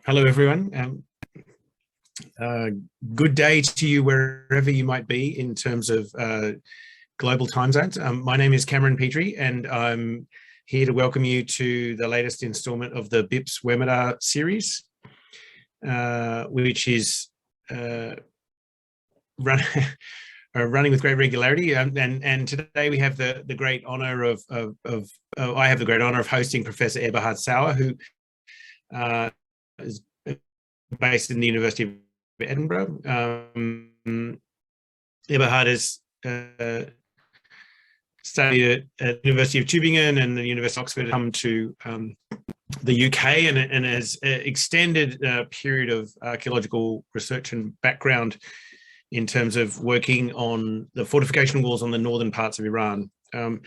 Hello, everyone. Good day to you wherever you might be in terms of global time zones. My name is Cameron Petrie, and I'm here to welcome you to the latest installment of the BIPS webinar series, which is running with great regularity. And today we have the great honor of I have the great honor of hosting Professor Eberhard Sauer, who is based in the University of Edinburgh. Eberhard has studied at the University of Tübingen and the University of Oxford, come to the UK, and has extended a period of archaeological research and background in terms of working on the fortification walls on the northern parts of Iran. And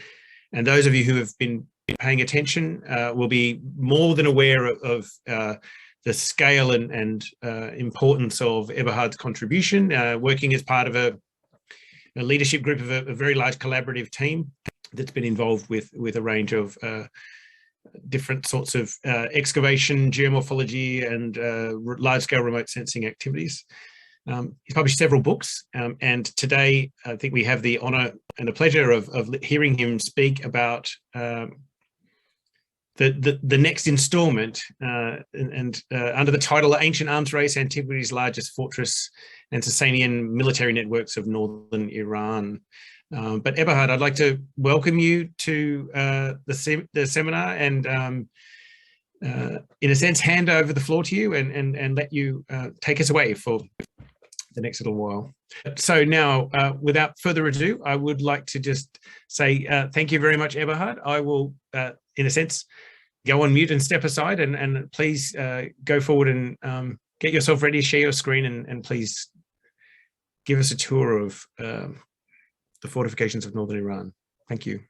those of you who have been paying attention will be more than aware of the scale and importance of Eberhard's contribution, working as part of a leadership group of a very large collaborative team that's been involved with a range of different sorts of excavation, geomorphology, and large-scale remote sensing activities. He's published several books, and today I think we have the honor and the pleasure of hearing him speak about the next installment, under the title Ancient Arms Race, Antiquity's Largest Fortress and Sasanian Military Networks of Northern Iran. But Eberhard, I'd like to welcome you to the seminar and in a sense hand over the floor to you and let you take us away for the next little while. So now, without further ado, I would like to just say thank you very much, Eberhard. I will, in a sense, go on mute and step aside, and please go forward and get yourself ready to share your screen, and please give us a tour of the fortifications of northern Iran. Thank you.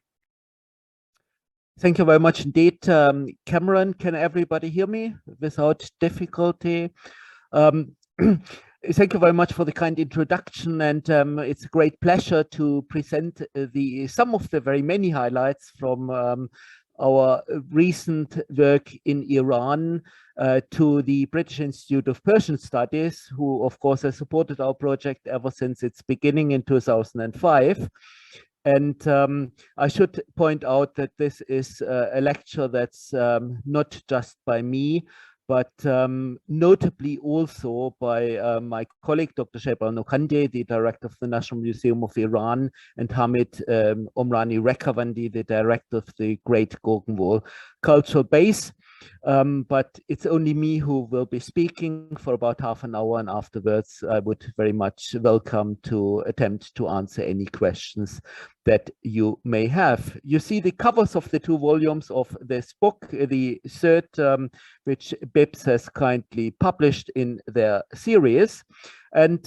Thank you very much indeed, Cameron. Can everybody hear me without difficulty? Thank you very much for the kind introduction, and it's a great pleasure to present some of the very many highlights from our recent work in Iran to the British Institute of Persian Studies, who of course has supported our project ever since its beginning in 2005. And I should point out that this is a lecture that's not just by me, but notably also by my colleague, Dr. Jebrael Nokandeh, the director of the National Museum of Iran, and Hamid Omrani Rekavandi, the director of the Great Gorgon Wall cultural base. But it's only me who will be speaking for about half an hour, and afterwards I would very much welcome to attempt to answer any questions that you may have. You see the covers of the two volumes of this book, the third, which BIPS has kindly published in their series. And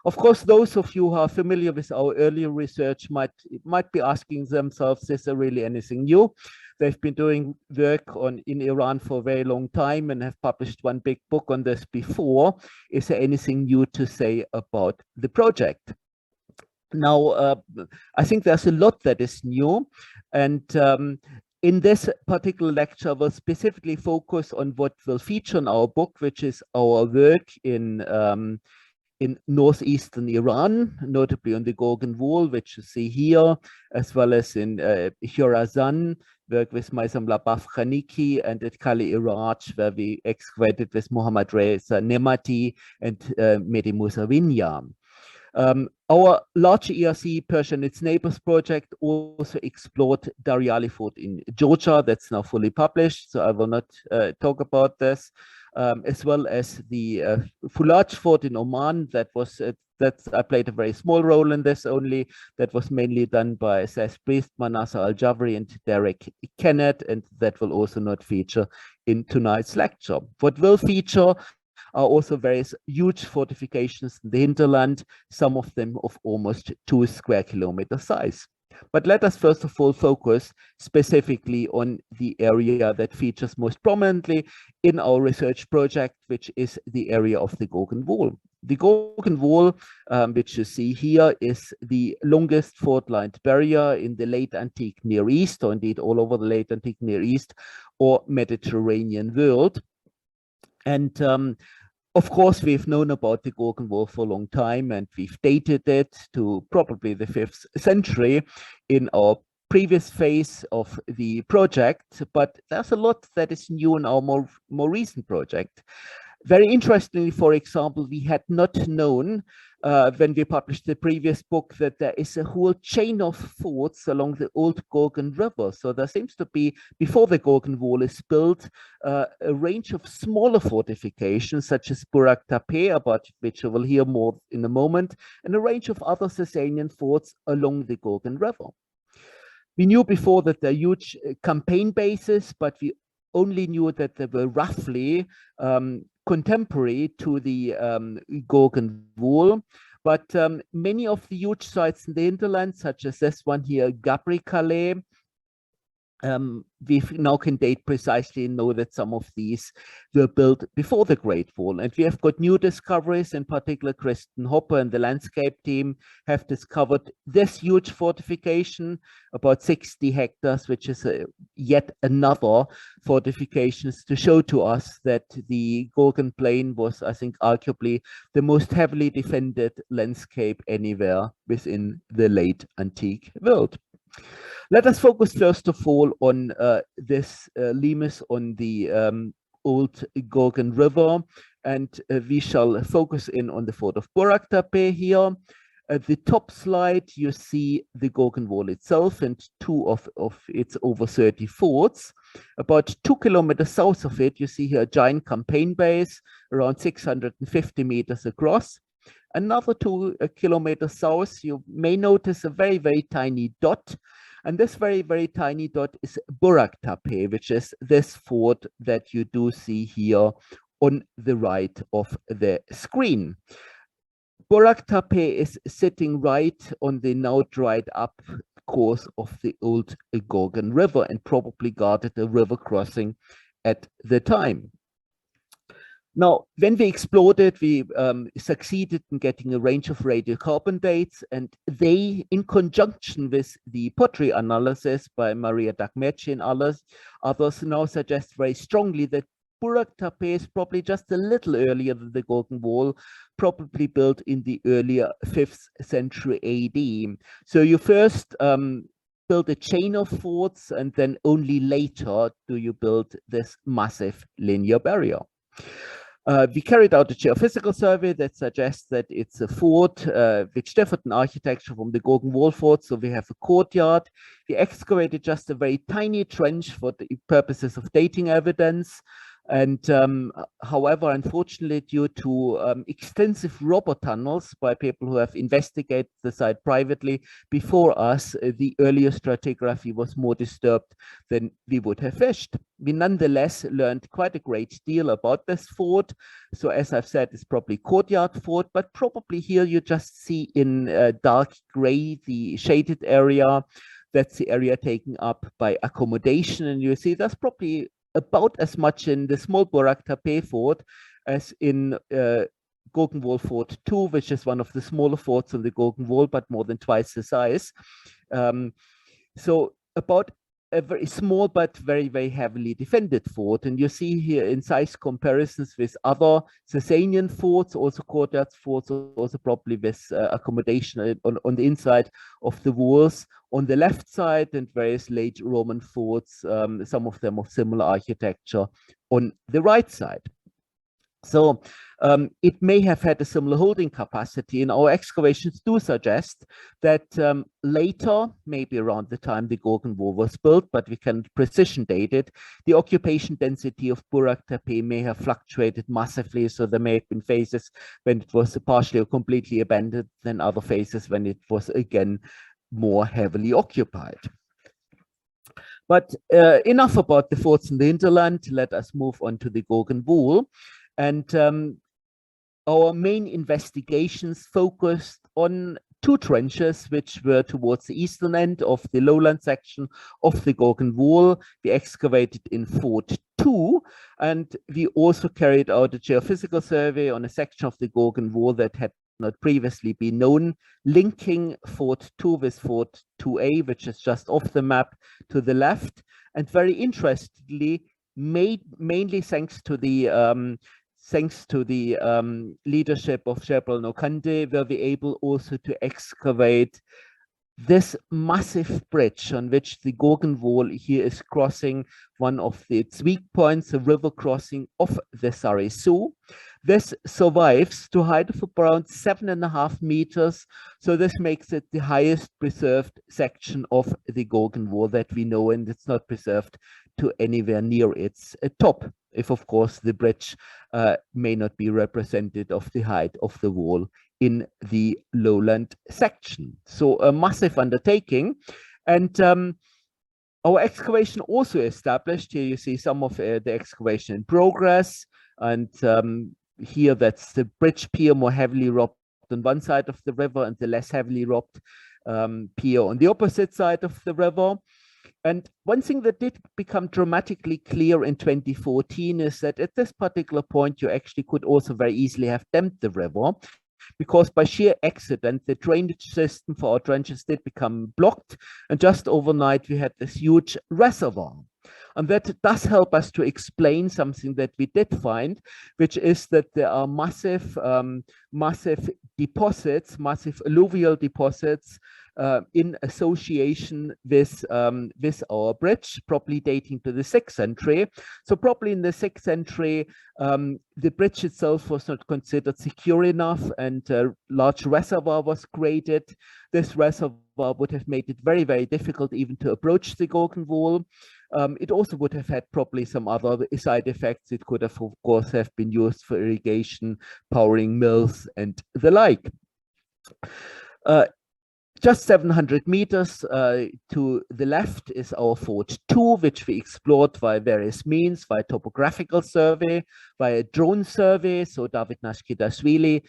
of course, those of you who are familiar with our earlier research might be asking themselves, is there really anything new? They've been doing work in Iran for a very long time and have published one big book on this before. Is there anything new to say about the project? Now, I think there's a lot that is new, and in this particular lecture, we'll specifically focus on what will feature in our book, which is our work in northeastern Iran, notably on the Gorgon Wall, which you see here, as well as in Khorasan, work with Maysam Labaf Khaniki, and at Kaliraj, where we excavated with Muhammad Reza Nemati and Mehdi Musawinya. Our large ERC Persian its neighbors project also explored Dariali Fort in Georgia. That's now fully published, so I will not talk about this. As well as the Fulaj Fort in Oman, that I played a very small role in this only. That was mainly done by Seth Priest, Manasseh Al-Javri, and Derek Kennett, and that will also not feature in tonight's lecture. What will feature are also various huge fortifications in the hinterland, some of them of almost 2 square kilometer size. But let us first of all focus specifically on the area that features most prominently in our research project, which is the area of the Gorgon Wall. The Gorgon Wall, which you see here, is the longest fort-lined barrier in the late antique Near East, or indeed all over the late antique Near East or Mediterranean world. And of course, we've known about the Gorgon Wall for a long time, and we've dated it to probably the 5th century in our previous phase of the project, but there's a lot that is new in our more recent project. Very interestingly, for example, we had not known when we published the previous book that there is a whole chain of forts along the old Gorgon River. So there seems to be, before the Gorgon Wall is built, a range of smaller fortifications such as Burak Tepe, about which I will hear more in a moment, and a range of other Sasanian forts along the Gorgon River. We knew before that there are huge campaign bases, but we only knew that they were roughly contemporary to the Gorgon Wall. But many of the huge sites in the hinterland, such as this one here, gabriele, we now can date precisely and know that some of these were built before the Great Wall. And we have got new discoveries, in particular Kristen Hopper and the landscape team have discovered this huge fortification, about 60 hectares, which is yet another fortifications to show to us that the Gorgon Plain was, I think, arguably the most heavily defended landscape anywhere within the late antique world. Let us focus first of all on this limes on the old Gorgon River, and we shall focus in on the fort of Burak Tepe here. At the top slide, you see the Gorgon Wall itself and two of its over 30 forts. About 2 kilometers south of it, you see here a giant campaign base, around 650 meters across. Another 2 kilometers south, you may notice a very, very tiny dot. And this very, very tiny dot is Burak Tepe, which is this fort that you do see here on the right of the screen. Burak Tepe is sitting right on the now dried up course of the old Gorgon River and probably guarded a river crossing at the time. Now, when we explored it, we succeeded in getting a range of radiocarbon dates, and they, in conjunction with the pottery analysis by Maria Dagmerci and others now suggest very strongly that Burak Tepe is probably just a little earlier than the Gorgon Wall, probably built in the earlier 5th century AD. So you first build a chain of forts, and then only later do you build this massive linear barrier. We carried out a geophysical survey that suggests that it's a fort which differed in architecture from the Gorgon Wall fort. So we have a courtyard. We excavated just a very tiny trench for the purposes of dating evidence. And however, unfortunately, due to extensive rubber tunnels by people who have investigated the site privately before us, the earlier stratigraphy was more disturbed than we would have wished. We nonetheless learned quite a great deal about this fort. So as I've said, it's probably Courtyard Fort, but probably here you just see in dark gray the shaded area. That's the area taken up by accommodation. And you see that's probably about as much in the small Burak Tepe fort as in Gorgon Wall Fort 2, which is one of the smaller forts on the Gorgon Wall, but more than twice the size. So about a very small but very, very heavily defended fort. And you see here in size comparisons with other Sasanian forts, also Courtyard forts, also probably with accommodation on the inside of the walls on the left side, and various late Roman forts, some of them of similar architecture on the right side. So it may have had a similar holding capacity, and our excavations do suggest that later, maybe around the time the Gorgon Wall was built, but we can precision date it, the occupation density of Burak Tepe may have fluctuated massively. So there may have been phases when it was partially or completely abandoned, and other phases when it was again more heavily occupied. But enough about the forts in the hinterland. Let us move on to the Gorgon Wall. And our main investigations focused on two trenches, which were towards the eastern end of the lowland section of the Gorgon Wall. We excavated in Fort 2, and we also carried out a geophysical survey on a section of the Gorgon Wall that had not previously been known, linking Fort 2 with Fort 2A, which is just off the map to the left. And very interestingly, mainly thanks to the leadership of Jebrael Nokandeh, were we able also to excavate this massive bridge on which the Gorgon Wall here is crossing one of its weak points, the river crossing of the Sarisu. This survives to a height of around 7.5 meters. So this makes it the highest preserved section of the Gorgon Wall that we know, and it's not preserved to anywhere near its top, if of course the bridge may not be represented of the height of the wall in the lowland section. So a massive undertaking. And our excavation also established, here you see some of the excavation in progress. And here that's the bridge pier, more heavily robbed on one side of the river and the less heavily robbed pier on the opposite side of the river. And one thing that did become dramatically clear in 2014 is that at this particular point, you actually could also very easily have dammed the river, because by sheer accident, the drainage system for our trenches did become blocked. And just overnight, we had this huge reservoir. And that does help us to explain something that we did find, which is that there are massive deposits, massive alluvial deposits in association with our bridge, probably dating to the 6th century. So probably in the 6th century, the bridge itself was not considered secure enough, and a large reservoir was created. This reservoir would have made it very, very difficult even to approach the Gorgon Wall. It also would have had probably some other side effects. It could have, of course, have been used for irrigation, powering mills, and the like. Just 700 meters to the left is our Fort 2, which we explored via various means, via topographical survey, via drone survey. So David Nashkidashvili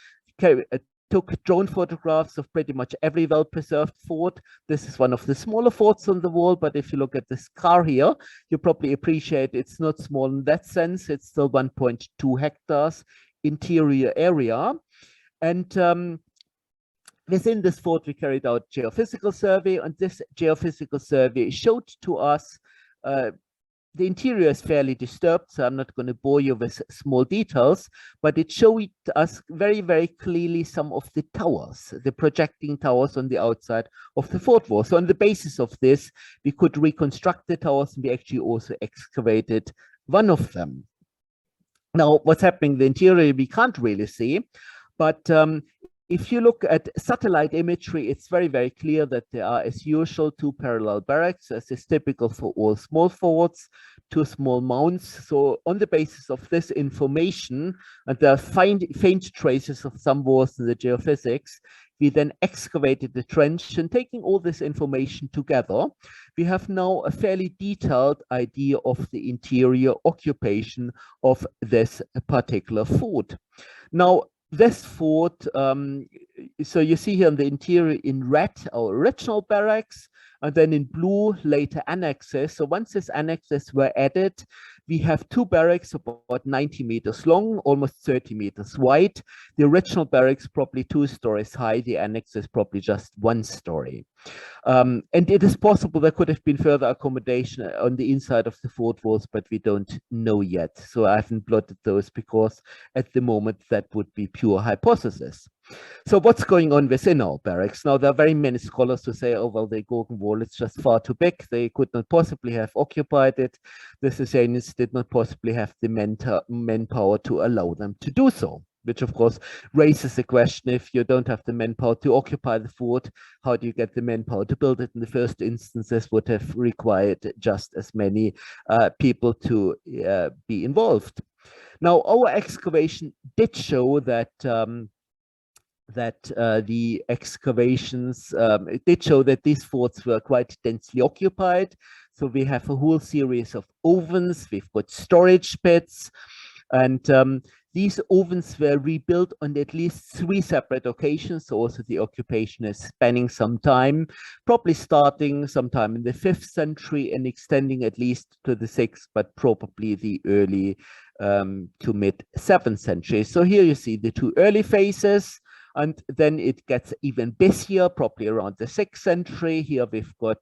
took drone photographs of pretty much every well-preserved fort. This is one of the smaller forts on the wall, but if you look at this scar here, you probably appreciate it's not small in that sense. It's still 1.2 hectares interior area. And within this fort, we carried out geophysical survey, and this geophysical survey showed to us the interior is fairly disturbed, so I'm not going to bore you with small details, but it showed us very, very clearly some of the towers, the projecting towers on the outside of the fort wall. So on the basis of this, we could reconstruct the towers, and we actually also excavated one of them. Now, what's happening in the interior, we can't really see, but if you look at satellite imagery, it's very, very clear that there are, as usual, 2 parallel barracks, as is typical for all small forts, 2 small mounds. So on the basis of this information, and there are faint traces of some wars in the geophysics, we then excavated the trench, and taking all this information together, we have now a fairly detailed idea of the interior occupation of this particular fort. Now, this fort, so you see here in the interior in red, our original barracks, and then in blue, later annexes. So once these annexes were added, we have 2 barracks about 90 meters long, almost 30 meters wide. The original barracks probably 2 stories high. The annex is probably just 1 story. And it is possible there could have been further accommodation on the inside of the fort walls, but we don't know yet. So I haven't plotted those because at the moment that would be pure hypothesis. So what's going on within our barracks? Now, there are very many scholars who say, oh, well, the Gorgon Wall is just far too big. They could not possibly have occupied it. The Sasanians did not possibly have the manpower to allow them to do so, which of course raises the question, if you don't have the manpower to occupy the fort, how do you get the manpower to build it? In the first instance, this would have required just as many people to be involved. Now, our excavation did show that the excavations it did show that these forts were quite densely occupied. So we have a whole series of ovens, we've got storage pits, and these ovens were rebuilt on at least 3 separate occasions. So also the occupation is spanning some time, probably starting sometime in the 5th century and extending at least to the 6th, but probably the early to mid 7th century. So here you see the 2 early phases. And then it gets even busier, probably around the 6th century. Here we've got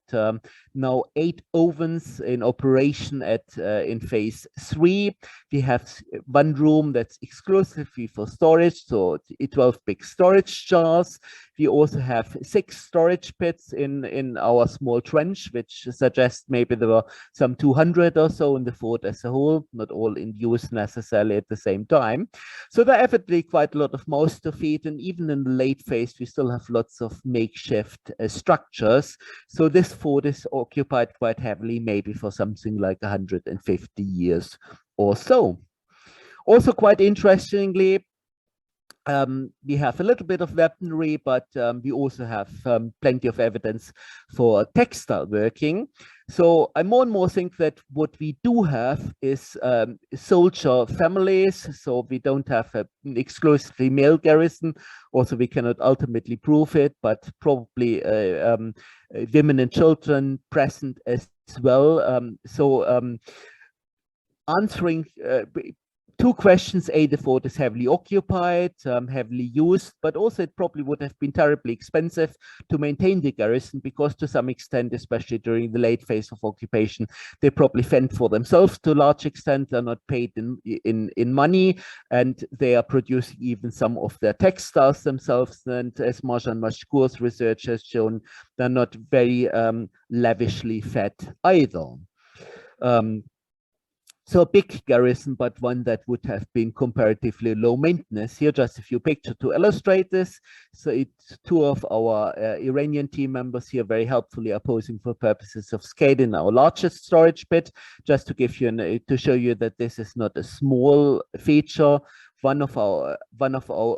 now 8 ovens in operation in phase 3. We have one room that's exclusively for storage, so 12 big storage jars. We also have 6 storage pits in our small trench, which suggests maybe there were some 200 or so in the fort as a whole, not all in use necessarily at the same time. So there are evidently quite a lot of mouths to feed, and even in the late phase, we still have lots of makeshift structures. So this fort is occupied quite heavily, maybe for something like 150 years or so. Also, quite interestingly, we have a little bit of weaponry, but we also have plenty of evidence for textile working. So I more and more think that what we do have is soldier families. So we don't have an exclusively male garrison. Also, we cannot ultimately prove it, but probably women and children present as well. Answering 2 questions: A, the fort is heavily occupied, heavily used, but also it probably would have been terribly expensive to maintain the garrison, because to some extent, especially during the late phase of occupation, they probably fend for themselves to a large extent. They're not paid in money, and they are producing even some of their textiles themselves. And as Marjan Mashkour's research has shown, they're not very lavishly fed either. So a big garrison, but one that would have been comparatively low maintenance. Here, just a few pictures to illustrate this. So it's 2 of our Iranian team members here very helpfully are posing for purposes of scale in our largest storage pit, just to give you to show you that this is not a small feature. One of our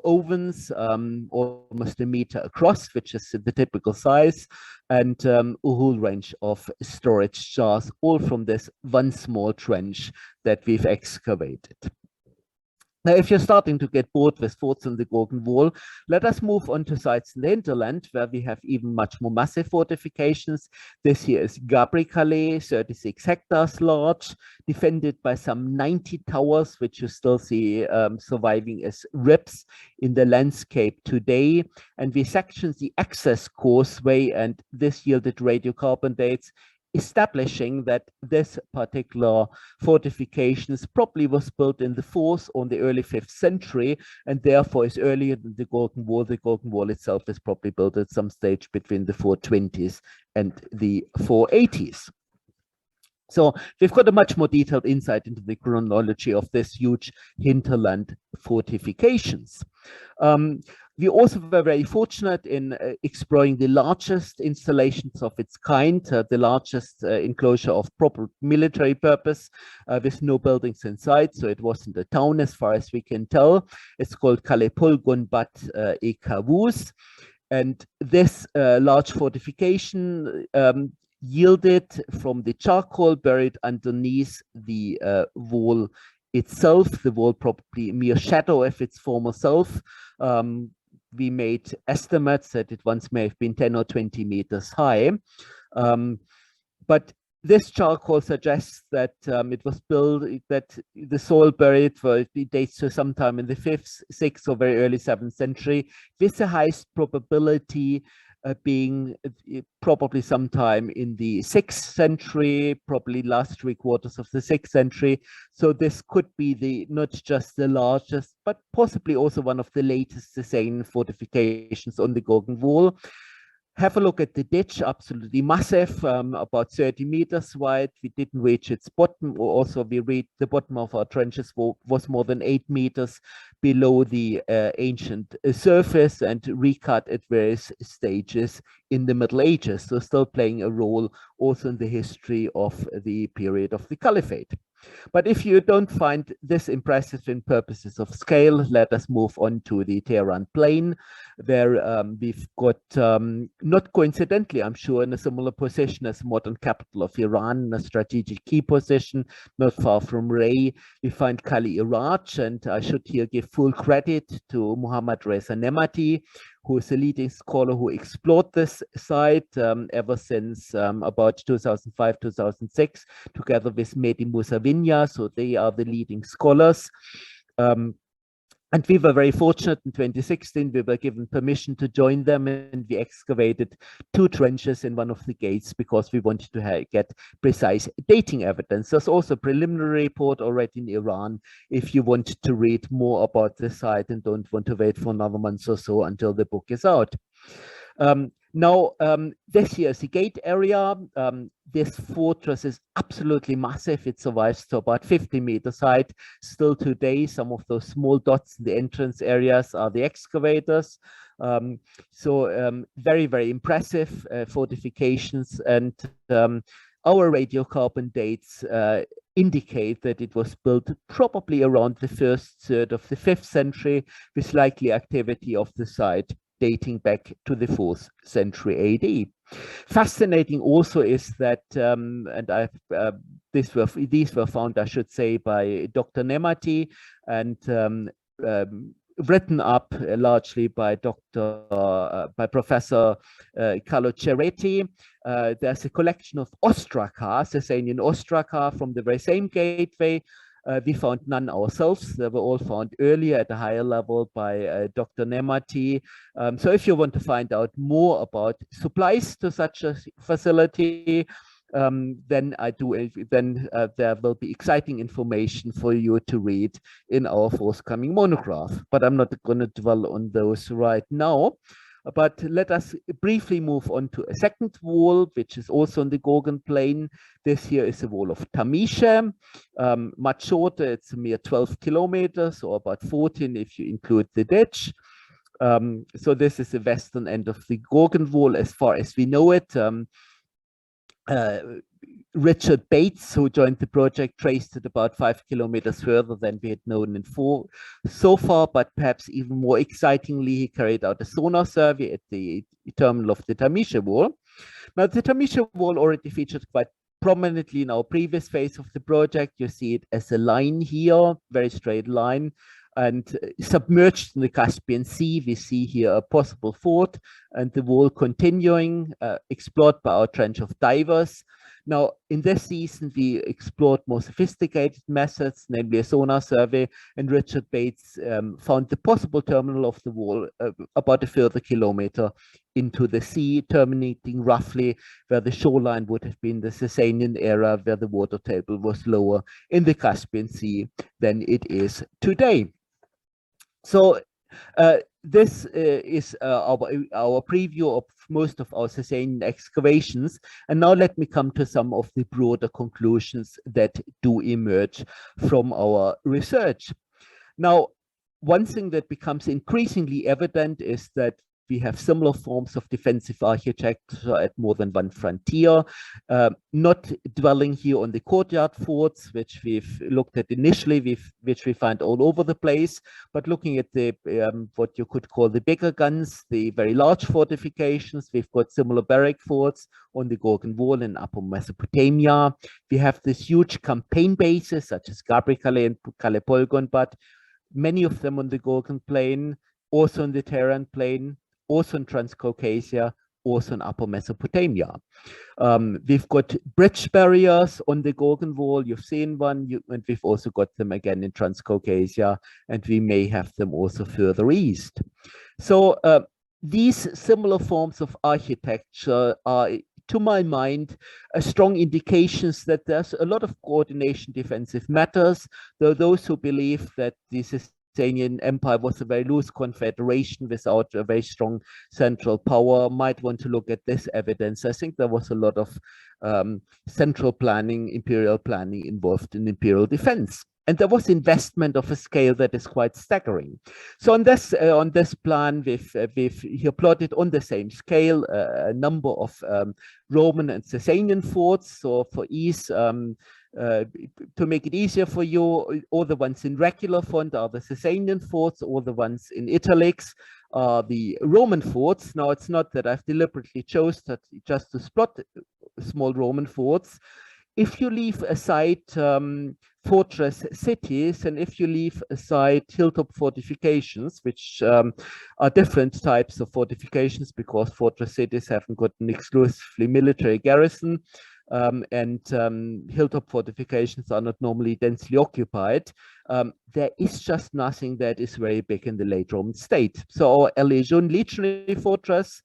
ovens, almost 1 meter across, which is the typical size, and a whole range of storage jars, all from this one small trench that we've excavated. Now, if you're starting to get bored with forts on the Gorgon Wall, let us move on to sites in the hinterland, where we have even much more massive fortifications. This here is Gabriele, 36 hectares large, defended by some 90 towers, which you still see surviving as ribs in the landscape today. And we sectioned the access causeway, and this yielded radiocarbon dates, establishing that this particular fortifications probably was built in the 4th or the early 5th century, and therefore is earlier than the Gorgon Wall. The Gorgon Wall itself is probably built at some stage between the 420s and the 480s. So we've got a much more detailed insight into the chronology of this huge hinterland fortifications. We also were very fortunate in exploring the largest installations of its kind, the largest enclosure of proper military purpose, with no buildings inside. So it wasn't a town as far as we can tell. It's called Kalipolgun Bat Ekavus. And this large fortification yielded from the charcoal buried underneath the wall itself, the wall probably a mere shadow of its former self. We made estimates that it once may have been 10 or 20 meters high. But this charcoal suggests that it was built, that the soil buried it dates to sometime in the 5th, 6th, or very early 7th century, with the highest probability being probably sometime in the 6th century, probably last 3/4 of the 6th century. So this could be not just the largest, but possibly also one of the latest Sasanian fortifications on the Gorgon Wall. Have a look at the ditch, absolutely massive, about 30 meters wide. We didn't reach its bottom, or also we reached the bottom of our trenches was more than 8 meters below the ancient surface, and recut at various stages in the Middle Ages. So still playing a role also in the history of the period of the Caliphate. But if you don't find this impressive in purposes of scale, let us move on to the Tehran plain, where we've got, not coincidentally, I'm sure, in a similar position as the modern capital of Iran, a strategic key position, not far from Ray, we find Kaliraj, and I should here give full credit to Muhammad Reza Nemati, who is a leading scholar who explored this site ever since about 2005, 2006, together with Mehdi Mousavinia. So they are the leading scholars. And we were very fortunate in 2016, we were given permission to join them, and we excavated 2 trenches in one of the gates because we wanted to get precise dating evidence. There's also a preliminary report already in Iran if you want to read more about the site and don't want to wait for another month or so until the book is out. Now, this here is the gate area. This fortress is absolutely massive. It survives to about 50 meters height. Still today, some of those small dots in the entrance areas are the excavators. Very, very impressive fortifications. And our radiocarbon dates indicate that it was built probably around the 1st third of the 5th century, with likely activity of the site dating back to the 4th century AD. Fascinating also is that, these were found, I should say, by Dr. Nemati and written up largely by Professor Carlo Ceretti. There's a collection of ostraca, Sasanian ostraca from the very same gateway. We found none ourselves. They were all found earlier at a higher level by Dr. Nemati. So if you want to find out more about supplies to such a facility, then there will be exciting information for you to read in our forthcoming monograph. But I'm not going to dwell on those right now. But let us briefly move on to a second wall, which is also on the Gorgon plain. This here is the wall of Tamisha, much shorter. It's a mere 12 kilometers, or about 14 if you include the ditch. So this is the western end of the Gorgon Wall as far as we know it. Richard Bates, who joined the project, traced it about 5 kilometers further than we had known in so far, but perhaps even more excitingly, he carried out a sonar survey at the terminal of the Tamisha Wall. Now, the Tamisha Wall already featured quite prominently in our previous phase of the project. You see it as a line here, very straight line, and submerged in the Caspian Sea. We see here a possible fort and the wall continuing, explored by our trench of divers. Now, in this season, we explored more sophisticated methods, namely a sonar survey, and Richard Bates found the possible terminal of the wall about a further kilometer into the sea, terminating roughly where the shoreline would have been the Sasanian era, where the water table was lower in the Caspian Sea than it is today. So this is our preview of most of our Sasanian excavations. And now let me come to some of the broader conclusions that do emerge from our research. Now, one thing that becomes increasingly evident is that we have similar forms of defensive architecture at more than one frontier. Not dwelling here on the courtyard forts, which we've looked at initially, which we find all over the place, but looking at the what you could call the bigger guns, the very large fortifications. We've got similar barrack forts on the Gorgon Wall in Upper Mesopotamia. We have these huge campaign bases such as Gabriele and Kalipolgun, but many of them on the Gorgon plain, also on the Tehran plain, also in Transcaucasia, also in Upper Mesopotamia. We've got bridge barriers on the Gorgon Wall. You've seen one, and we've also got them again in Transcaucasia, and we may have them also further east. So these similar forms of architecture are, to my mind, strong indications that there's a lot of coordination defensive matters, though those who believe that this is Sasanian Empire was a very loose confederation without a very strong central power might want to look at this evidence. I think there was a lot of central planning, imperial planning involved in imperial defense. And there was investment of a scale that is quite staggering. So on this plan, we've here plotted on the same scale a number of Roman and Sasanian forts. So for ease, to make it easier for you, all the ones in regular font are the Sasanian forts, all the ones in italics are the Roman forts. Now, it's not that I've deliberately chose that just to plot small Roman forts. If you leave aside fortress cities, and if you leave aside hilltop fortifications, which are different types of fortifications because fortress cities haven't got an exclusively military garrison, and hilltop fortifications are not normally densely occupied, there is just nothing that is very big in the late Roman state. So our legionary fortress,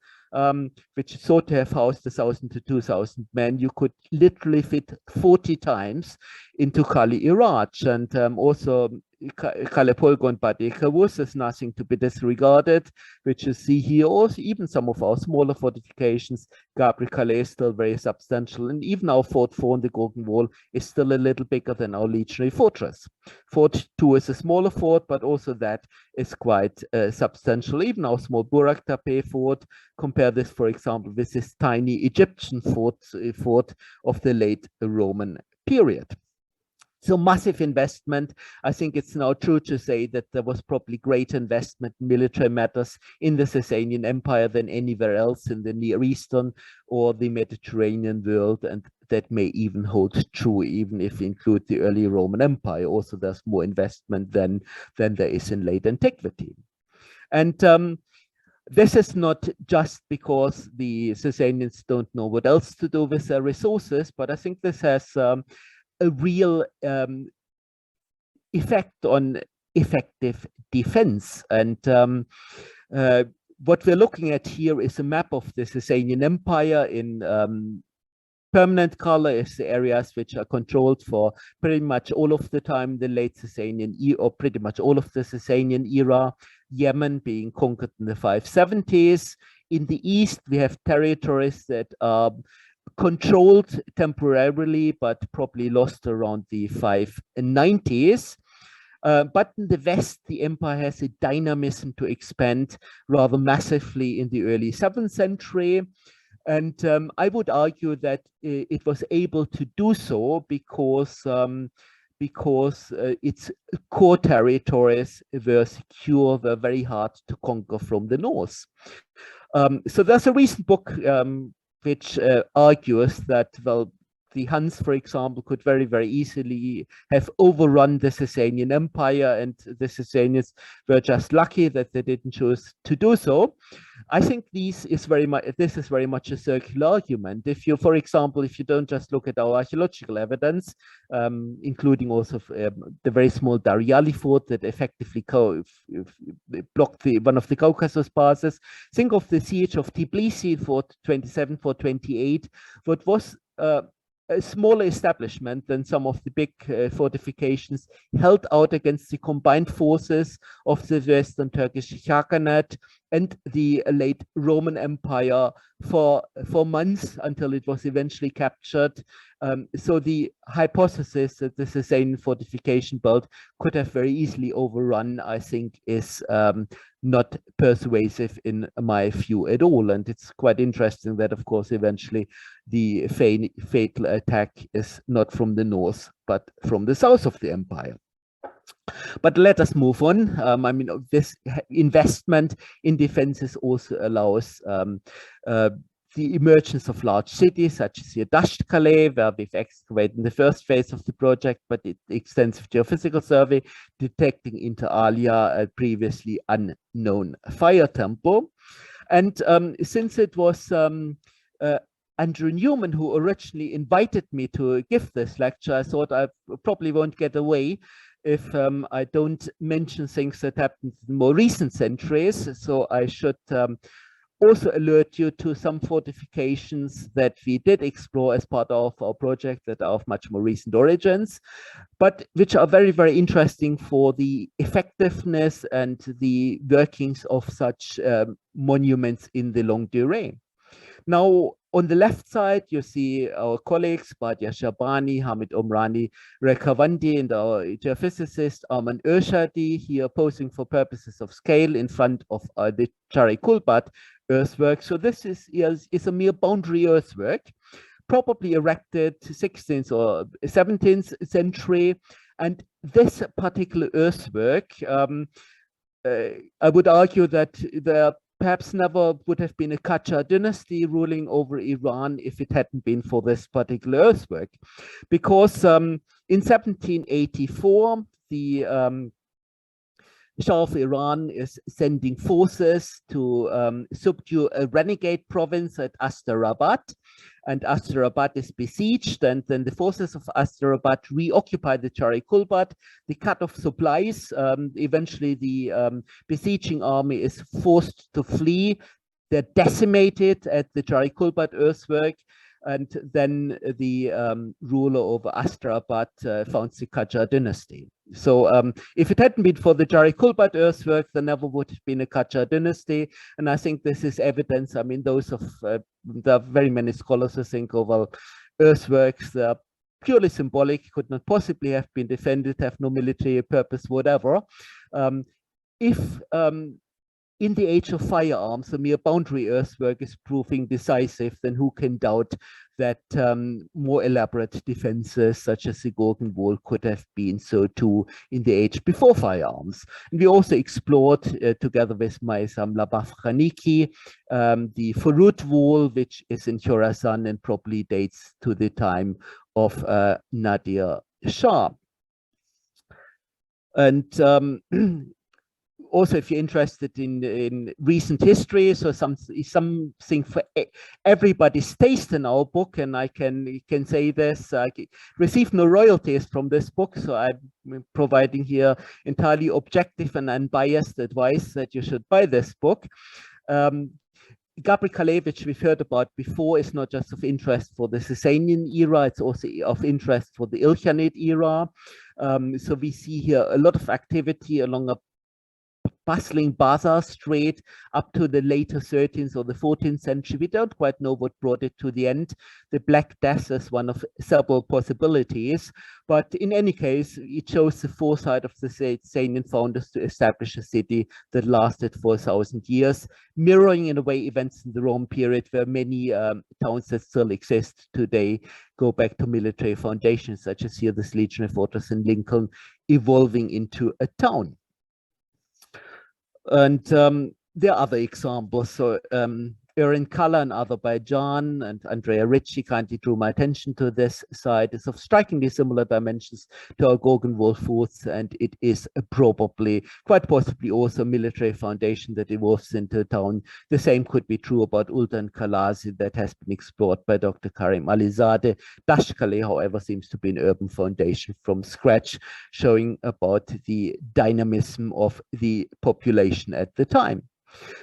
which is thought to have housed 1,000 to 2,000 men, you could literally fit 40 times into Kaliraj, and also Kalipolgun Badekavus is nothing to be disregarded, which you see here. Also, even some of our smaller fortifications, Gabriele is still very substantial, and even our Fort 4 on the Gorgon Wall is still a little bigger than our legionary fortress. Fort 2 is a smaller fort, but also that is quite substantial. Even our small Burak Tepe fort, compare this, for example, with this tiny Egyptian fort of the late Roman period. So massive investment. I think it's now true to say that there was probably greater investment in military matters in the Sasanian Empire than anywhere else in the Near Eastern or the Mediterranean world, and that may even hold true even if we include the early Roman Empire. Also, there's more investment than there is in late antiquity. And this is not just because the Sasanians don't know what else to do with their resources, but I think this has a real effect on effective defense. And what we're looking at here is a map of the Sasanian Empire in permanent color is the areas which are controlled for pretty much all of the time the late Sasanian era, or pretty much all of the Sasanian era. Yemen being conquered in the 570s. In the east, we have territories that are controlled temporarily, but probably lost around the 590s. But in the west, the empire has a dynamism to expand rather massively in the early 7th century. And I would argue that it was able to do so because its core territories were secure, were very hard to conquer from the north. So there's a recent book which argues that, well, the Huns, for example, could very, very easily have overrun the Sasanian Empire, and the Sasanians were just lucky that they didn't choose to do so. I think this is very much a circular argument. If you, for example, if you don't just look at our archaeological evidence, including also the very small Dariali fort that effectively blocked one of the Caucasus passes, think of the siege of Tbilisi for 27, for 28, what was a smaller establishment than some of the big fortifications, held out against the combined forces of the Western Turkish Khaganate and the late Roman Empire for months until it was eventually captured. So the hypothesis that the Sasanian fortification belt could have very easily overrun, I think, is not persuasive in my view at all. And it's quite interesting that, of course, eventually the fatal attack is not from the north, but from the south of the empire. But let us move on. I mean, this investment in defenses also allows the emergence of large cities, such as here Dasht-Calais, where we've excavated in the first phase of the project, but extensive geophysical survey detecting inter alia a previously unknown fire temple. And since it was Andrew Newman who originally invited me to give this lecture, I thought I probably won't get away if I don't mention things that happened in more recent centuries. So I should also alert you to some fortifications that we did explore as part of our project that are of much more recent origins, but which are very, very interesting for the effectiveness and the workings of such monuments in the longue durée. Now, on the left side, you see our colleagues, Badia Shabani, Hamid Omrani, Rekavandi, and our geophysicist, Arman Urshadi, here posing for purposes of scale in front of the Chari Kulbat earthwork. So this is a mere boundary earthwork, probably erected 16th or 17th century. And this particular earthwork, I would argue that there perhaps never would have been a Qajar dynasty ruling over Iran if it hadn't been for this particular earthwork. Because in 1784, the Shah of Iran is sending forces to subdue a renegade province at Asterabad, and Asterabad is besieged, and then the forces of Asterabad reoccupy the Jari-Kulbat. They cut off supplies. Eventually, the besieging army is forced to flee. They're decimated at the Jari-Kulbat earthwork, and then the ruler over Asterabad founds the Qajar dynasty. So if it hadn't been for the Jari-Kulbat earthwork, there never would have been a Qajar dynasty. And I think this is evidence. I mean, those of there are very many scholars who think, oh, well, earthworks are purely symbolic, could not possibly have been defended, have no military purpose, whatever. If in the age of firearms, a mere boundary earthwork is proving decisive, then who can doubt that more elaborate defenses, such as the Gorgon Wall, could have been so too in the age before firearms. And we also explored, together with Maysam Labafghaniki, the Furut Wall, which is in Khorasan and probably dates to the time of Nadir Shah. And also, if you're interested in recent history, so something for everybody's taste in our book, and I can say this, I received no royalties from this book, so I'm providing here entirely objective and unbiased advice that you should buy this book. Gabriele, which we've heard about before, is not just of interest for the Sasanian era, it's also of interest for the Ilkhanate era. So we see here a lot of activity along a bustling bazaar street up to the later 13th or the 14th century. We don't quite know what brought it to the end. The Black Death is one of several possibilities, but in any case, it shows the foresight of the Sasanian founders to establish a city that lasted for 1,000 years, mirroring in a way events in the Roman period, where many towns that still exist today go back to military foundations, such as here this legionary fortress in Lincoln evolving into a town. And there are other examples. So Erin Kalla in Azerbaijan and Andrea Ricci kindly drew my attention to this site. It's of strikingly similar dimensions to our Gorgon Wall forts, and it is probably, quite possibly, also a military foundation that evolves into a town. The same could be true about Ulta and Kalazi that has been explored by Dr. Karim Alizadeh. Dashkale, however, seems to be an urban foundation from scratch, showing about the dynamism of the population at the time.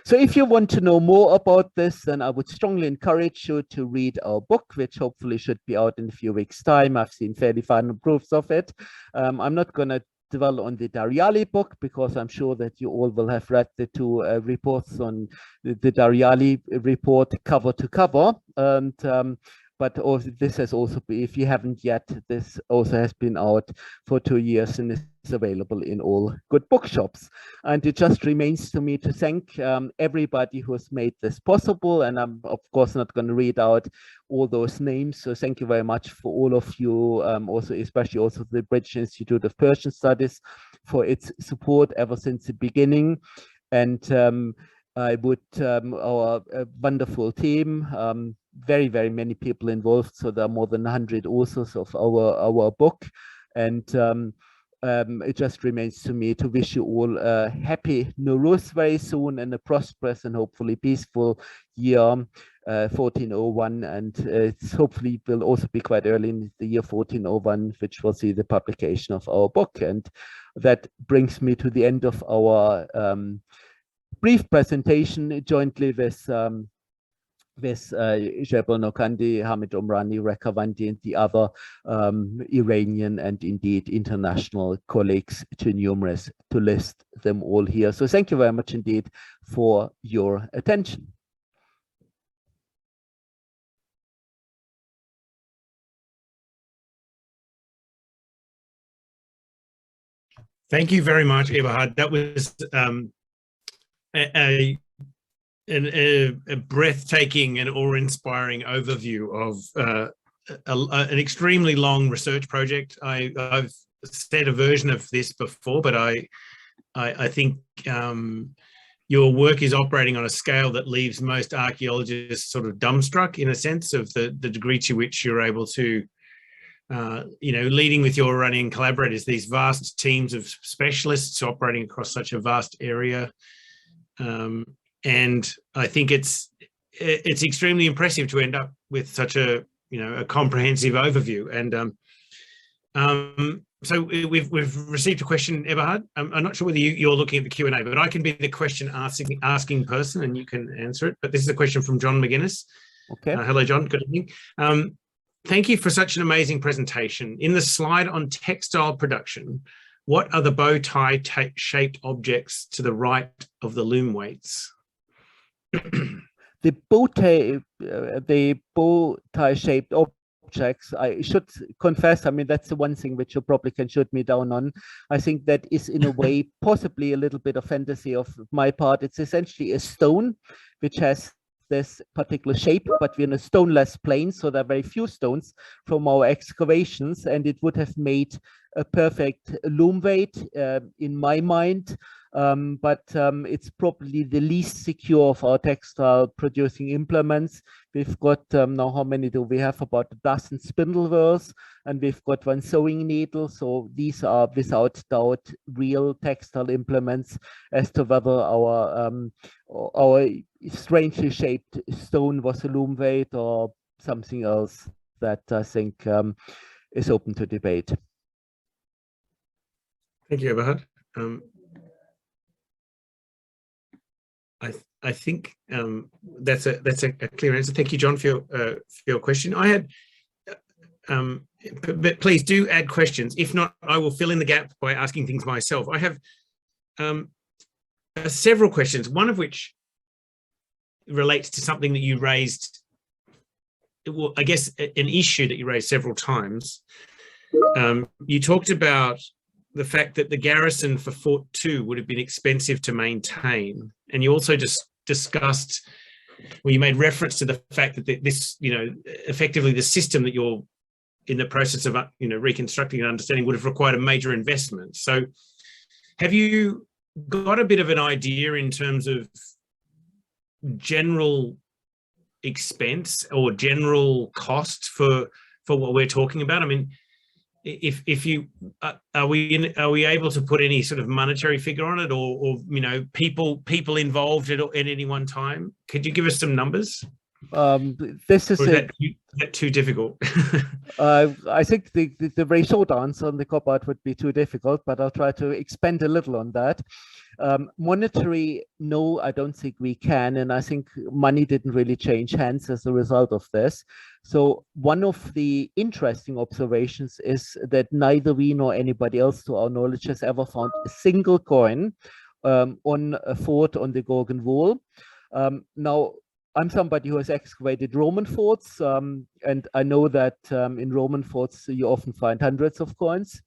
So if you want to know more about this, then I would strongly encourage you to read our book, which hopefully should be out in a few weeks' time. I've seen fairly final proofs of it. I'm not going to dwell on the Dariali book, because I'm sure that you all will have read the two reports on the Dariali report cover to cover. And but also, this has also been, if you haven't yet, this also has been out for 2 years and is available in all good bookshops. And it just remains to me to thank everybody who has made this possible. And I'm, of course, not going to read out all those names. So thank you very much for all of you, also, especially also the British Institute of Persian Studies for its support ever since the beginning. And I would, our wonderful team, very, very many people involved. So there are more than 100 authors of our book. And it just remains to me to wish you all a happy Nowruz very soon, and a prosperous and hopefully peaceful year 1401. And it's hopefully will also be quite early in the year 1401, which will see the publication of our book. And that brings me to the end of our brief presentation jointly with Jebrael, Nokandeh, Hamid, Omrani, Rekavandi, and the other Iranian and indeed international colleagues, too numerous to list them all here. So thank you very much indeed for your attention. Thank you very much, Eberhard. That was a breathtaking and awe-inspiring overview of an extremely long research project. I've said a version of this before, but I think your work is operating on a scale that leaves most archaeologists sort of dumbstruck, in a sense, of the degree to which you're able to leading with your Iranian collaborators, these vast teams of specialists operating across such a vast area. And I think it's extremely impressive to end up with such a comprehensive overview. And so we've received a question, Eberhard. I'm not sure whether you're looking at the Q&A, but I can be the question asking person and you can answer it. But this is a question from John McGuinness. Okay. Hello, John. Good evening. Thank you for such an amazing presentation. In the slide on textile production, what are the bow tie shaped objects to the right of the loom weights? The bow tie shaped objects, I should confess, I mean, that's the one thing which you probably can shoot me down on. I think that is in a way possibly a little bit of fantasy of my part. It's essentially a stone which has this particular shape, but we're in a stoneless plain, so there are very few stones from our excavations, and it would have made a perfect loom weight in my mind. But it's probably the least secure of our textile producing implements. We've got now, how many do we have? About a dozen spindle wheels, and we've got one sewing needle. So these are without doubt real textile implements. As to whether our strangely shaped stone was a loom weight or something else, that I think is open to debate. Thank you, Eberhard. I think that's a clear answer. Thank you, John, for your question. I had, but please do add questions. If not, I will fill in the gap by asking things myself. I have several questions, one of which relates to something that you raised. Well, I guess an issue that you raised several times. You talked about the fact that the garrison for Fort 2 would have been expensive to maintain. And you also just discussed, well, you made reference to the fact that this, effectively the system that you're in the process of, reconstructing and understanding would have required a major investment. So have you got a bit of an idea in terms of general expense or general cost for what we're talking about? I mean, if you are we able to put any sort of monetary figure on it, or people involved at any one time? Could you give us some numbers? This is that too difficult? I think the very short answer on the cop-out would be too difficult, but I'll try to expand a little on that. Monetary, no, I don't think we can, and I think money didn't really change hands as a result of this. So one of the interesting observations is that neither we nor anybody else, to our knowledge, has ever found a single coin on a fort on the Gorgon Wall. Now, I'm somebody who has excavated Roman forts, and I know that in Roman forts you often find hundreds of coins.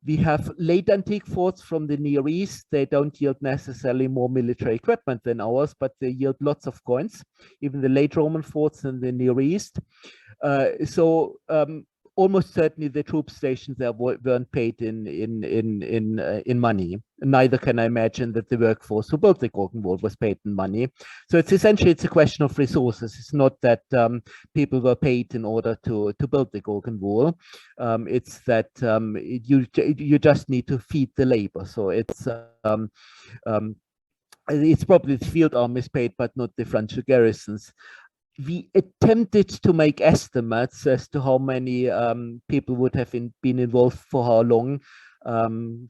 We have late antique forts from the Near East. They don't yield necessarily more military equipment than ours, but they yield lots of coins, even the late Roman forts in the Near East. So almost certainly the troop stations there weren't paid in money. Neither can I imagine that the workforce who built the Gorgon Wall was paid in money. So it's essentially, it's a question of resources. It's not that people were paid in order to build the Gorgon Wall. It's that you just need to feed the labor. So it's probably the field armies paid, but not the frontier garrisons. We attempted to make estimates as to how many people would have been involved for how long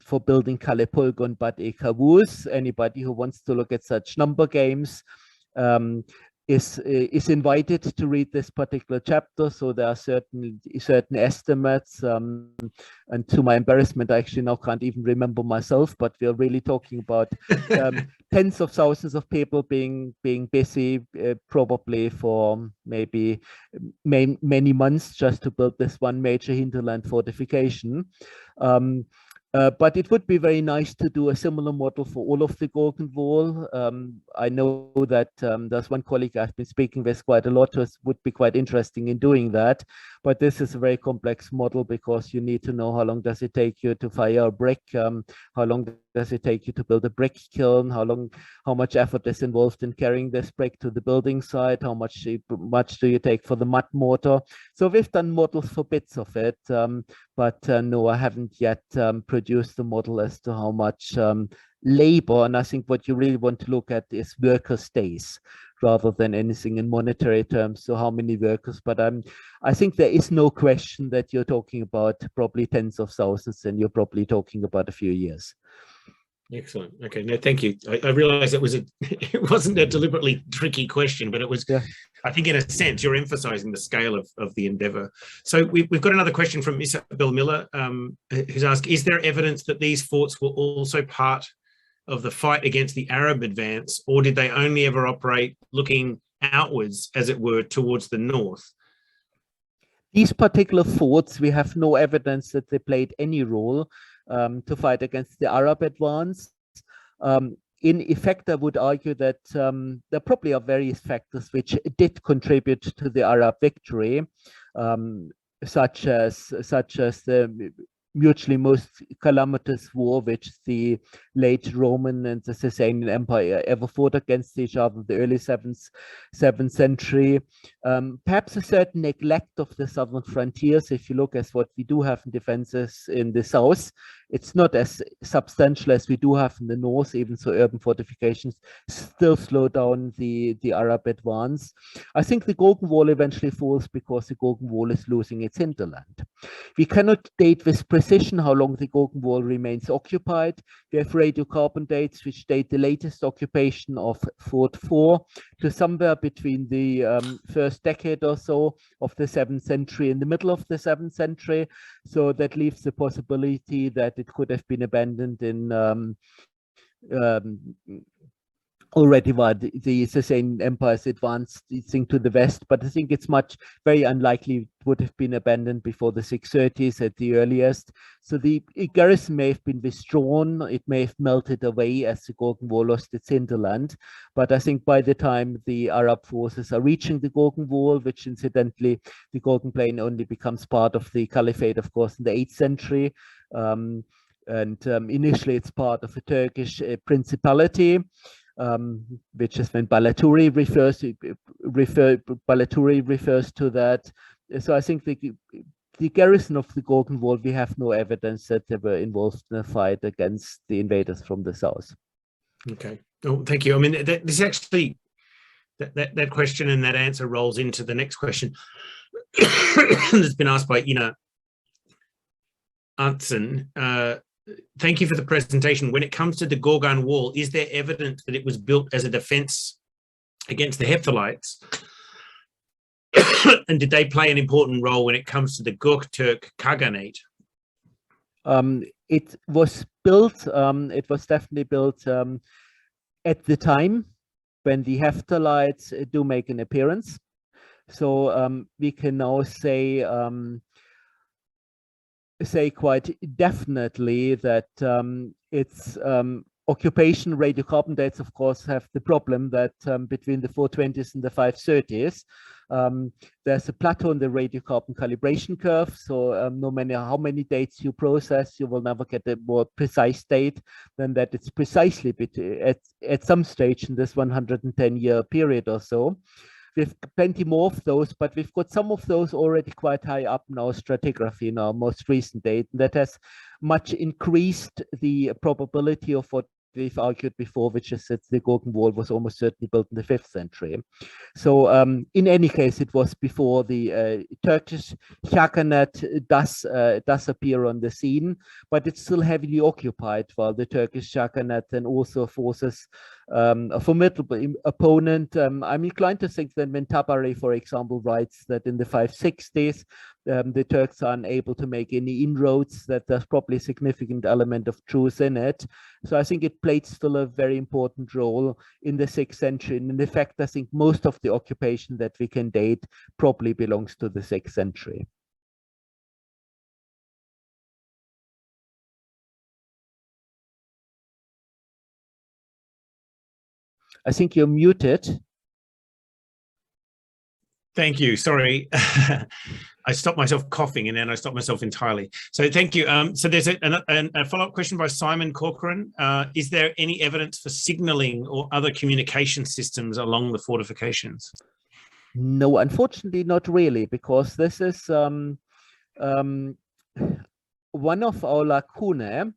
for building Kalipolgun, but anybody who wants to look at such number games is invited to read this particular chapter. So there are certain estimates, and to my embarrassment, I actually now can't even remember myself, but we're really talking about tens of thousands of people being busy, probably for maybe many months, just to build this one major hinterland fortification. But it would be very nice to do a similar model for all of the Gorgon Wall. I know that there's one colleague I've been speaking with quite a lot who would be quite interesting in doing that. But this is a very complex model because you need to know how long does it take you to fire a brick, how long does it take you to build a brick kiln? How much effort is involved in carrying this brick to the building site? How much do you take for the mud mortar? So we've done models for bits of it, but no, I haven't yet produced a model as to how much labor. And I think what you really want to look at is workers' days rather than anything in monetary terms. So how many workers? But I think there is no question that you're talking about probably tens of thousands, and you're probably talking about a few years. Excellent. Okay, no, thank you. I realized it wasn't a deliberately tricky question, but it was, yeah. I think in a sense, you're emphasizing the scale of the endeavor. So we've got another question from Isabel Miller, who's asked, is there evidence that these forts were also part of the fight against the Arab advance, or did they only ever operate looking outwards, as it were, towards the north? These particular forts, we have no evidence that they played any role to fight against the Arab advance. In effect, I would argue that there probably are various factors which did contribute to the Arab victory, such as the mutually most calamitous war which the late Roman and the Sasanian Empire ever fought against each other in the early 7th century. Perhaps a certain neglect of the southern frontiers. If you look at what we do have in defenses in the south, it's not as substantial as we do have in the north. Even so, urban fortifications still slow down the Arab advance. I think the Gorgon Wall eventually falls because the Gorgon Wall is losing its hinterland. We cannot date with precision how long the Gorgon Wall remains occupied. We have radiocarbon dates which date the latest occupation of Fort 4 to somewhere between the first decade or so of the 7th century and the middle of the 7th century. So that leaves the possibility that it could have been abandoned in already while the Sasanian Empire's advancing to the west, but I think it's very unlikely it would have been abandoned before the 630s at the earliest. So the garrison may have been withdrawn, it may have melted away as the Gorgon Wall lost its hinterland, but I think by the time the Arab forces are reaching the Gorgon Wall, which incidentally, the Gorgon Plain only becomes part of the Caliphate, of course, in the 8th century, initially it's part of a Turkish principality, which is when Balaturi refers to that. So I think the garrison of the Gorgon Wall, we have no evidence that they were involved in a fight against the invaders from the south. Okay. Oh, thank you. I mean, this actually, that question and that answer rolls into the next question that's been asked by Ina Arntzen. Thank you for the presentation. When it comes to the Gorgon Wall, is there evidence that it was built as a defense against the Hephthalites? And did they play an important role when it comes to the Gokturk Khaganate? It was definitely built at the time when the Hephthalites do make an appearance. So we can now say quite definitely that its occupation radiocarbon dates, of course, have the problem that between the 420s and the 530s, there's a plateau in the radiocarbon calibration curve. So no matter how many dates you process, you will never get a more precise date than that it's precisely at some stage in this 110-year period or so. We've plenty more of those, but we've got some of those already quite high up in our stratigraphy in our most recent date. That has much increased the probability of what we've argued before, which is that the Gorgon Wall was almost certainly built in the 5th century. So in any case, it was before the Turkish Khaganate does appear on the scene, but it's still heavily occupied, while the Turkish Khaganate then also forces a formidable opponent. I'm inclined to think that when Tabari, for example, writes that in the 560s, the Turks are unable to make any inroads, that there's probably a significant element of truth in it. So I think it played still a very important role in the 6th century. And in fact, I think most of the occupation that we can date probably belongs to the 6th century. I think you're muted. Thank you. Sorry. I stopped myself coughing and then I stopped myself entirely. So thank you. So there's a follow-up question by Simon Corcoran. Is there any evidence for signaling or other communication systems along the fortifications? No, unfortunately, not really, because this is one of our lacunae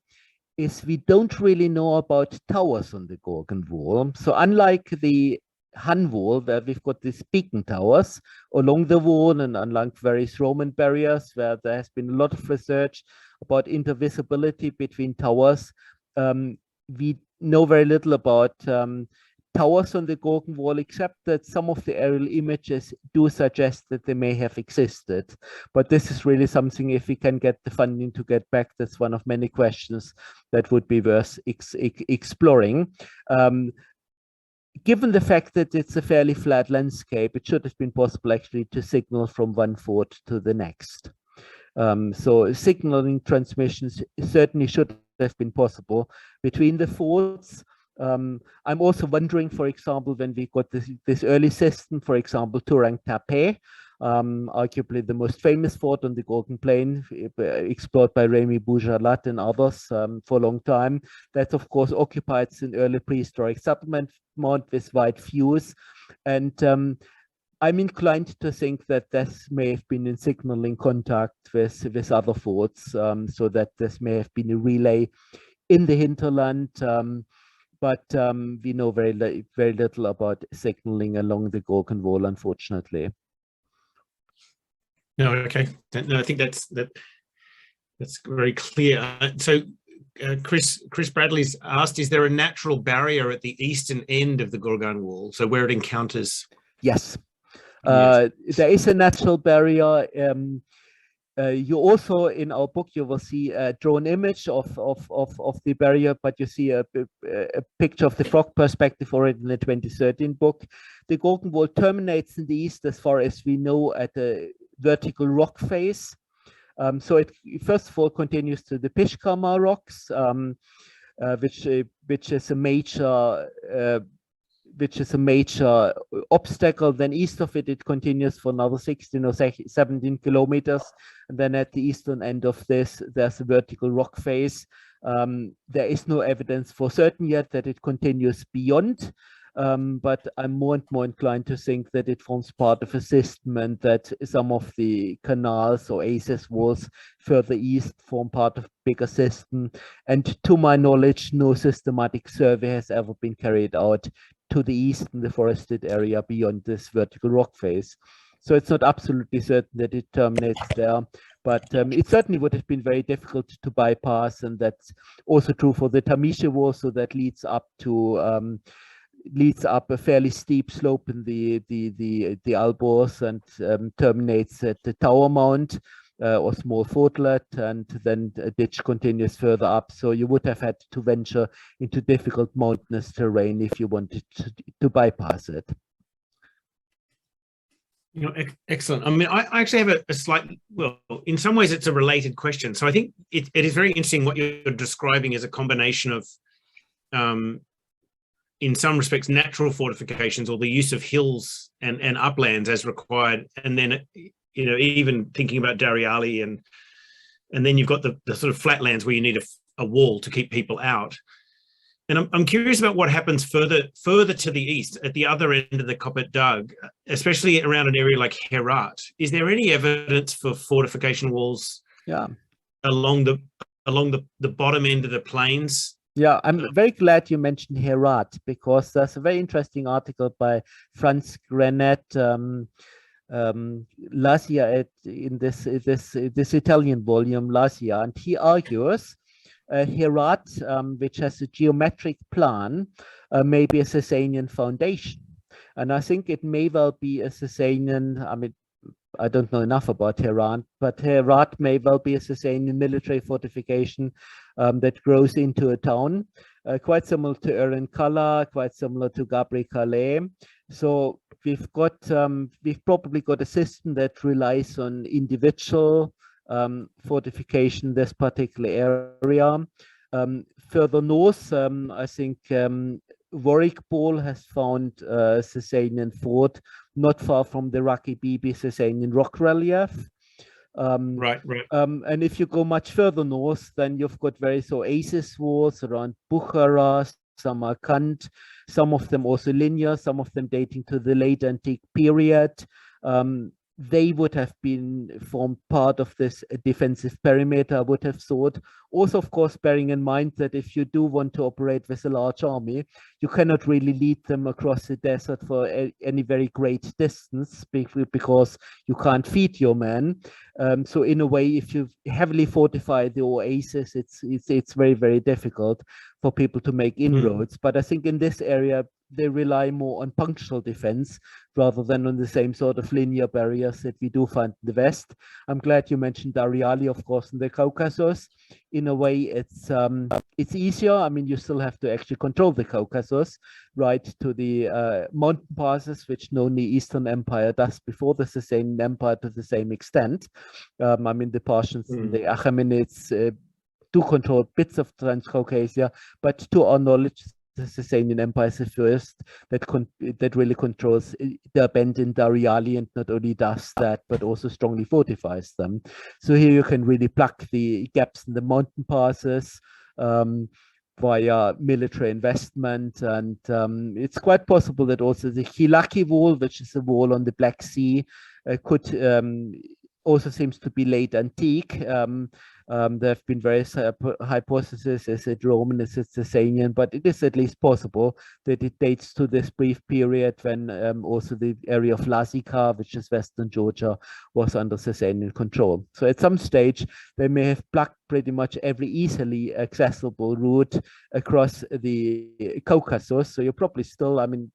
is we don't really know about towers on the Gorgon Wall. So unlike the Han Wall, where we've got these beacon towers along the wall, and unlike various Roman barriers, where there has been a lot of research about intervisibility between towers, we know very little about towers on the Gorgon Wall, except that some of the aerial images do suggest that they may have existed. But this is really something, if we can get the funding to get back, that's one of many questions that would be worth exploring. Given the fact that it's a fairly flat landscape, it should have been possible actually to signal from one fort to the next. So signaling transmissions certainly should have been possible between the forts. I'm also wondering, for example, when we got this early system, for example, Turang Tape, arguably the most famous fort on the Gorgon Plain, explored by Remy Boujalat and others for a long time. That, of course, occupied an early prehistoric settlement with wide views. And I'm inclined to think that this may have been in signaling contact with other forts, so that this may have been a relay in the hinterland. But we know very little about signaling along the Gorgon Wall, unfortunately. No, okay. No, I think that's very clear. So Chris Bradley's asked, is there a natural barrier at the eastern end of the Gorgon Wall, so where it encounters? Yes, there is a natural barrier. You also, in our book, you will see a drone image of the barrier, but you see a picture of the frog perspective already in the 2013 book. The Gorgon Wall terminates in the east, as far as we know, at a vertical rock face. So it first of all continues to the Pishkama rocks, which is a major obstacle. Then east of it, it continues for another 16 or 17 kilometers. And then at the eastern end of this, there's a vertical rock face. There is no evidence for certain yet that it continues beyond, but I'm more and more inclined to think that it forms part of a system, and that some of the canals or access walls further east form part of a bigger system. And to my knowledge, no systematic survey has ever been carried out to the east in the forested area beyond this vertical rock face. So it's not absolutely certain that it terminates there, but it certainly would have been very difficult to bypass, and that's also true for the Tamisha Wall. So that leads up a fairly steep slope in the Albors, and terminates at the Tower Mount or small fortlet, and then a ditch continues further up. So you would have had to venture into difficult mountainous terrain if you wanted to bypass it. You know, excellent. I mean, I actually have a slight, well, in some ways it's a related question. So I think it is very interesting what you're describing as a combination of, in some respects, natural fortifications, or the use of hills and uplands as required. And then, you know, even thinking about Dariali, and then you've got the sort of flatlands where you need a wall to keep people out. And I'm curious about what happens further to the east, at the other end of the Kopet Dag, especially around an area like Herat. Is there any evidence for fortification walls along the bottom end of the plains? Yeah, I'm very glad you mentioned Herat, because there's a very interesting article by Franz Grenet last year in this Italian volume last year, and he argues Herat, which has a geometric plan, may be a Sasanian foundation. And I think it may well be a Sasanian, I mean, I don't know enough about Herat, but Herat may well be a Sasanian military fortification that grows into a town, quite similar to Urinkala, quite similar to Gabriele. So we've probably got a system that relies on individual fortification in this particular area. Further north, I think Warwick Ball has found a Sasanian fort not far from the Raki Bibi Sasanian rock relief. Right. And if you go much further north, then you've got various oasis walls around Bukhara, Samarkand, some of them also linear, some of them dating to the late antique period. They would have formed part of this defensive perimeter, I would have thought. Also, of course, bearing in mind that if you do want to operate with a large army, you cannot really lead them across the desert for any very great distance because you can't feed your men. So in a way, if you heavily fortify the oasis, it's very, very difficult for people to make inroads. But I think in this area, they rely more on punctual defense rather than on the same sort of linear barriers that we do find in the West. I'm glad you mentioned Ariali, of course, in the Caucasus. In a way, it's easier. I mean, you still have to actually control the Caucasus, right, to the mountain passes, which no Eastern Empire does before the Sasanian Empire to the same extent. I mean, the Persians and the Achaemenids do control bits of Transcaucasia, but to our knowledge, the Sasanian Empire is the first that really controls Derbent and Dariali, and not only does that, but also strongly fortifies them. So here you can really plug the gaps in the mountain passes via military investment, and it's quite possible that also the Hilaki Wall, which is a wall on the Black Sea, could also seems to be late antique. There have been various hypotheses, is it Roman, is it Sasanian, but it is at least possible that it dates to this brief period when also the area of Lazica, which is western Georgia, was under Sasanian control. So at some stage, they may have plugged pretty much every easily accessible route across the Caucasus. So you're probably still, I mean,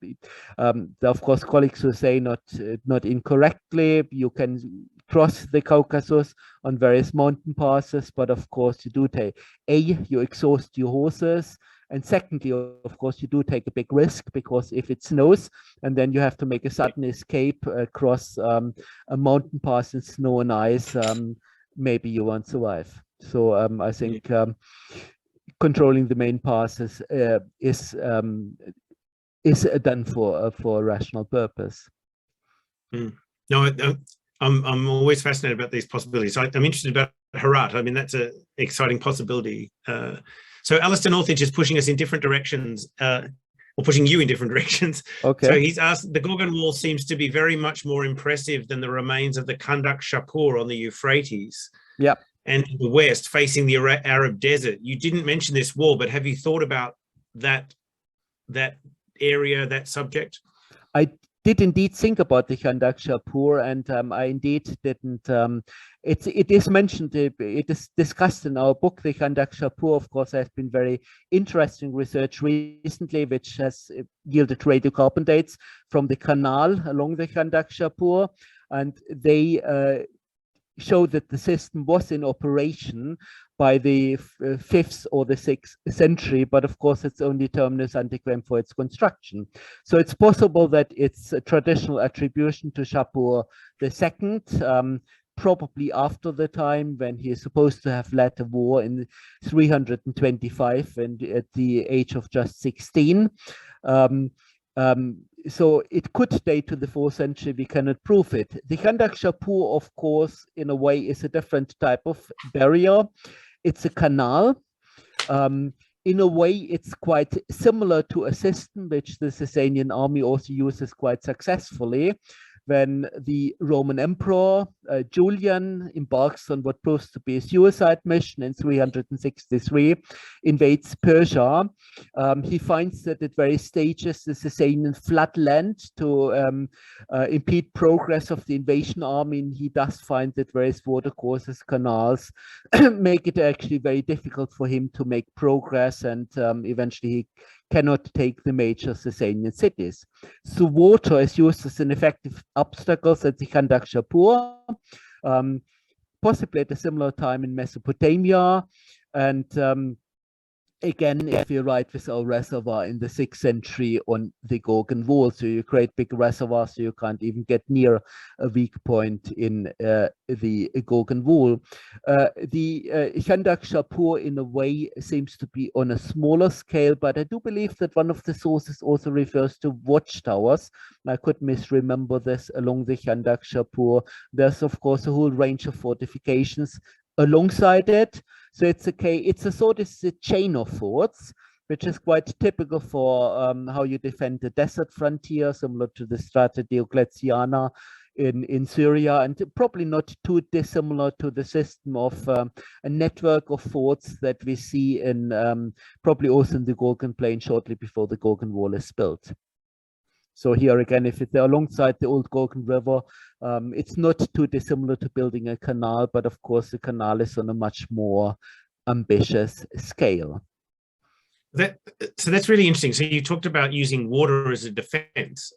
of course, colleagues will say not incorrectly, you can cross the Caucasus on various mountain passes, but of course you do take, you exhaust your horses, and secondly, of course, you do take a big risk, because if it snows and then you have to make a sudden escape across a mountain pass in snow and ice, maybe you won't survive. So I think controlling the main passes is done for a rational purpose. No, I'm always fascinated about these possibilities. I'm interested about Herat. I mean, that's an exciting possibility. So Alistair Northridge is pushing us in different directions, or pushing you in different directions. Okay. So he's asked, the Gorgon Wall seems to be very much more impressive than the remains of the Kandak Shapur on the Euphrates. Yep. And to the west, facing the Arab desert. You didn't mention this wall, but have you thought about that area, that subject? I did indeed think about the Kandak Shapur, and I indeed didn't. It is mentioned, it is discussed in our book, the Kandak Shapur. Of course, has been very interesting research recently, which has yielded radiocarbon dates from the canal along the Kandak Shapur, and they show that the system was in operation by the 5th or the 6th century, but of course it's only terminus antiquem for its construction. So it's possible that it's a traditional attribution to Shapur II, probably after the time when he is supposed to have led a war in 325 and at the age of just 16. So it could date to the 4th century, we cannot prove it. The Kandak Shapur, of course, in a way is a different type of barrier. It's a canal. In a way, it's quite similar to a system which the Sasanian army also uses quite successfully when the Roman Emperor Julian embarks on what proves to be a suicide mission in 363, invades Persia. He finds that at various stages the Sasanian flood land to impede progress of the invasion army, and he does find that various watercourses, canals, make it actually very difficult for him to make progress, and eventually he cannot take the major Sasanian cities. So water is used as an effective obstacle at the Kandak Shapur, possibly at a similar time in Mesopotamia, and again, if you write with our reservoir in the 6th century on the Gorgon Wall, so you create big reservoirs, so you can't even get near a weak point in the Gorgon Wall. The Khandak Shapur, in a way, seems to be on a smaller scale, but I do believe that one of the sources also refers to watchtowers. I could misremember this along the Khandak Shapur. There's, of course, a whole range of fortifications alongside it. So it's a sort of a chain of forts, which is quite typical for how you defend the desert frontier, similar to the Strata Diocletiana in Syria, and probably not too dissimilar to the system of a network of forts that we see in probably also in the Gorgon Plain shortly before the Gorgon Wall is built. So here again, if they're alongside the old Gorgon River, it's not too dissimilar to building a canal, but of course the canal is on a much more ambitious scale. So that's really interesting. So you talked about using water as a defense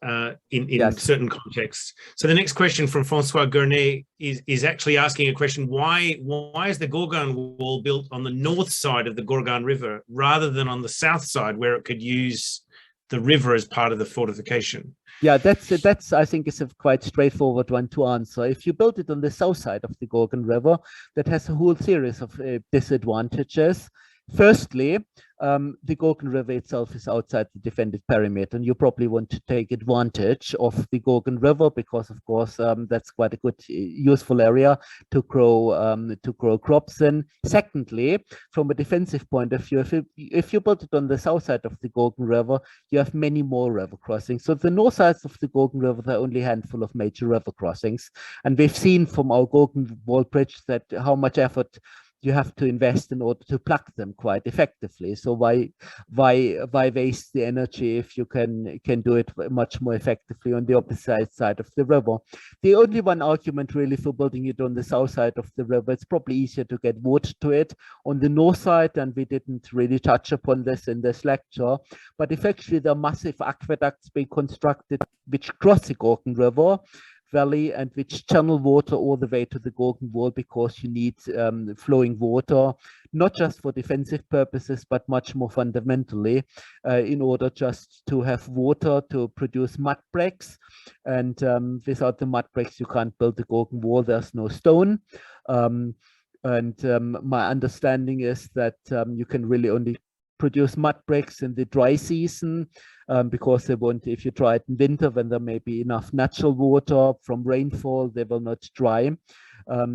in Yes. certain contexts. So the next question from Francois Gournay is actually asking a question: why is the Gorgon Wall built on the north side of the Gorgon River rather than on the south side, where it could use the river as part of the fortification? Yeah, that's I think is a quite straightforward one to answer. If you build it on the south side of the Gorgon River, that has a whole series of disadvantages. Firstly, the Gorgon River itself is outside the defended perimeter, and you probably want to take advantage of the Gorgon River because, of course, that's quite a good, useful area to grow crops in. Secondly, from a defensive point of view, if you build it on the south side of the Gorgon River, you have many more river crossings. So the north sides of the Gorgon River, there are only a handful of major river crossings, and we've seen from our Gorgon Wall bridge that how much effort you have to invest in order to plug them quite effectively. So why waste the energy if you can do it much more effectively on the opposite side of the river? The only one argument really for building it on the south side of the river, it's probably easier to get water to it on the north side, and we didn't really touch upon this in this lecture, but effectively there are massive aqueducts being constructed which cross the Gorgon River valley and which channel water all the way to the Gorgon Wall, because you need flowing water, not just for defensive purposes, but much more fundamentally in order just to have water to produce mud bricks. And without the mud bricks, you can't build the Gorgon Wall. There's no stone. My understanding is that you can really only produce mud bricks in the dry season, because they won't, if you try it in winter when there may be enough natural water from rainfall, they will not dry.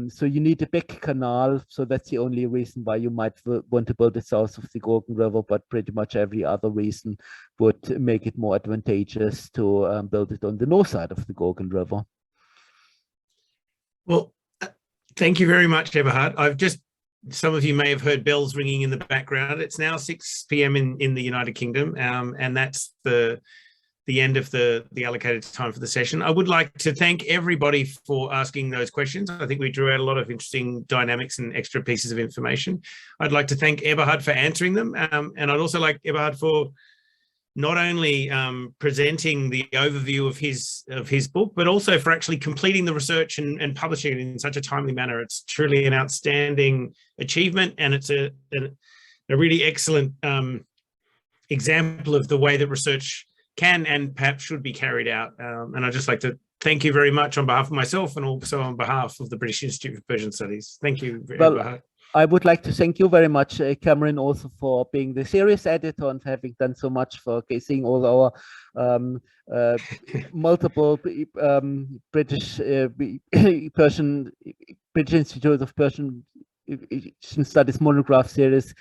So you need a big canal. So that's the only reason why you might want to build it south of the Gorgon River, but pretty much every other reason would make it more advantageous to build it on the north side of the Gorgon River. Well, thank you very much, Eberhard. Some of you may have heard bells ringing in the background. It's now 6 p.m. in the United Kingdom, and that's the end of the allocated time for the session. I would like to thank everybody for asking those questions. I think we drew out a lot of interesting dynamics and extra pieces of information. I'd like to thank Eberhard for answering them, and I'd also like Eberhard for not only presenting the overview of his book, but also for actually completing the research and publishing it in such a timely manner. It's truly an outstanding achievement, and it's a really excellent example of the way that research can and perhaps should be carried out. And I'd just like to thank you very much on behalf of myself and also on behalf of the British Institute for Persian Studies. Thank you, Eberhard. I would like to thank you very much, Cameron, also for being the series editor and having done so much for seeing all our multiple British Institute of Persian Studies monograph series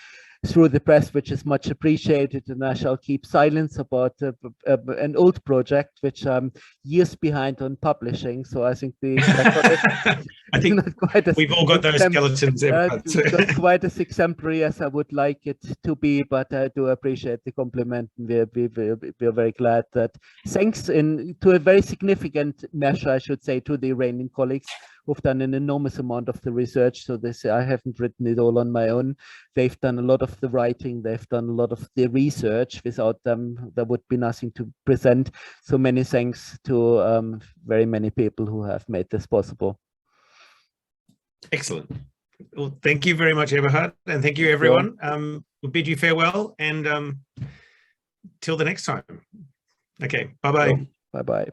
through the press, which is much appreciated, and I shall keep silence about an old project which I'm years behind on publishing. So I think I think not quite as we've all got those skeletons. Not quite as exemplary as I would like it to be, but I do appreciate the compliment. We're very glad that, thanks to a very significant measure, I should say, to the Iranian colleagues who've done an enormous amount of the research. So I haven't written it all on my own. They've done a lot of the writing. They've done a lot of the research. Without them, there would be nothing to present. So many thanks to very many people who have made this possible. Excellent. Well, thank you very much, Eberhard, and thank you, everyone. We'll bid you farewell, and till the next time. Okay, bye-bye. Bye-bye.